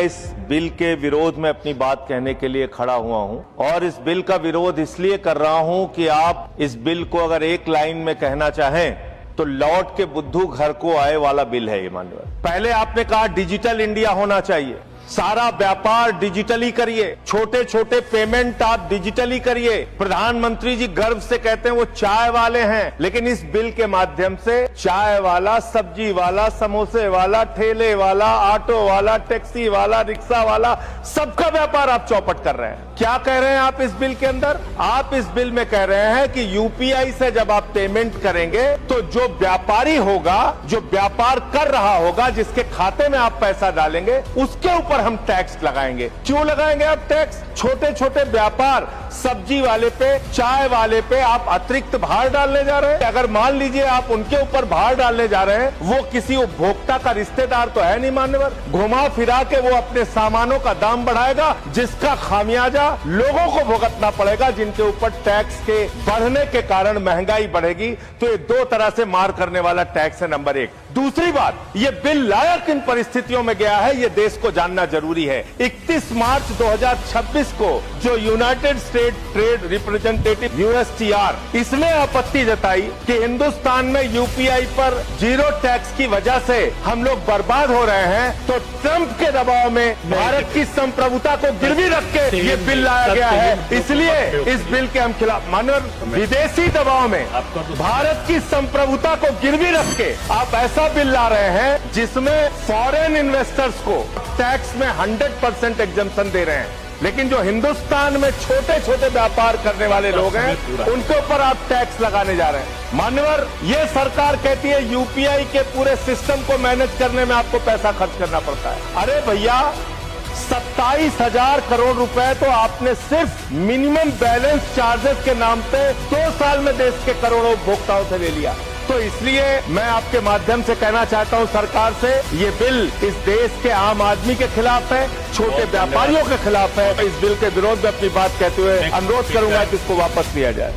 इस बिल के विरोध में अपनी बात कहने के लिए खड़ा हुआ हूं और इस बिल का विरोध इसलिए कर रहा हूं कि आप इस बिल को अगर एक लाइन में कहना चाहें तो लौट के बुद्धू घर को आए वाला बिल है ये। माननीय, पहले आपने कहा डिजिटल इंडिया होना चाहिए, सारा व्यापार डिजिटली करिए, छोटे छोटे पेमेंट आप डिजिटली करिए। प्रधानमंत्री जी गर्व से कहते हैं वो चाय वाले हैं, लेकिन इस बिल के माध्यम से चाय वाला, सब्जी वाला, समोसे वाला, ठेले वाला, ऑटो वाला, टैक्सी वाला, रिक्शा वाला, सबका व्यापार आप चौपट कर रहे हैं। क्या कह रहे हैं आप इस बिल के अंदर? आप इस बिल में कह रहे हैं कि यूपीआई से जब आप पेमेंट करेंगे तो जो व्यापारी होगा, जो व्यापार कर रहा होगा, जिसके खाते में आप पैसा डालेंगे, उसके ऊपर हम टैक्स लगाएंगे। क्यों लगाएंगे आप टैक्स? छोटे छोटे व्यापार, सब्जी वाले पे, चाय वाले पे आप अतिरिक्त भार डालने जा रहे हैं। अगर मान लीजिए आप उनके ऊपर भार डालने जा रहे हैं, वो किसी उपभोक्ता का रिश्तेदार तो है नहीं मान्यवर, घुमा फिरा के वो अपने सामानों का दाम बढ़ाएगा, जिसका खामियाजा लोगों को भुगतना पड़ेगा, जिनके ऊपर टैक्स के बढ़ने के कारण महंगाई बढ़ेगी। तो ये दो तरह से मार करने वाला टैक्स है, नंबर एक। दूसरी बात, ये बिल लाया किन परिस्थितियों में गया है, ये देश को जानना जरूरी है। 31 मार्च 2026 को जो United state trade representative USTR, इसने आपत्ति जताई कि हिंदुस्तान में यूपीआई पर जीरो टैक्स की वजह से हम लोग बर्बाद हो रहे हैं, तो ट्रंप के दबाव में भारत की संप्रभुता को गिरवी रख के ये बिल लाया गया है। इसलिए इस बिल के हम खिलाफ। मानव विदेशी दबाव में भारत की संप्रभुता को गिरवी रख के आप ऐसा बिल ला रहे हैं जिसमें फॉरेन इन्वेस्टर्स को टैक्स में 100% एग्जम्पशन दे रहे हैं, लेकिन जो हिंदुस्तान में छोटे छोटे व्यापार करने वाले लोग हैं उनके ऊपर आप टैक्स लगाने जा रहे हैं। मान्यवर, ये सरकार कहती है यूपीआई के पूरे सिस्टम को मैनेज करने में आपको पैसा खर्च करना पड़ता है। अरे भैया, 27,000 करोड़ रुपए तो आपने सिर्फ मिनिमम बैलेंस चार्जेस के नाम पे 2 साल में देश के करोड़ों उपभोक्ताओं से ले लिया। तो इसलिए मैं आपके माध्यम से कहना चाहता हूं सरकार से, ये बिल इस देश के आम आदमी के खिलाफ है, छोटे व्यापारियों के खिलाफ है। इस बिल के विरोध में अपनी बात कहते हुए अनुरोध करूंगा कि इसको वापस लिया जाए।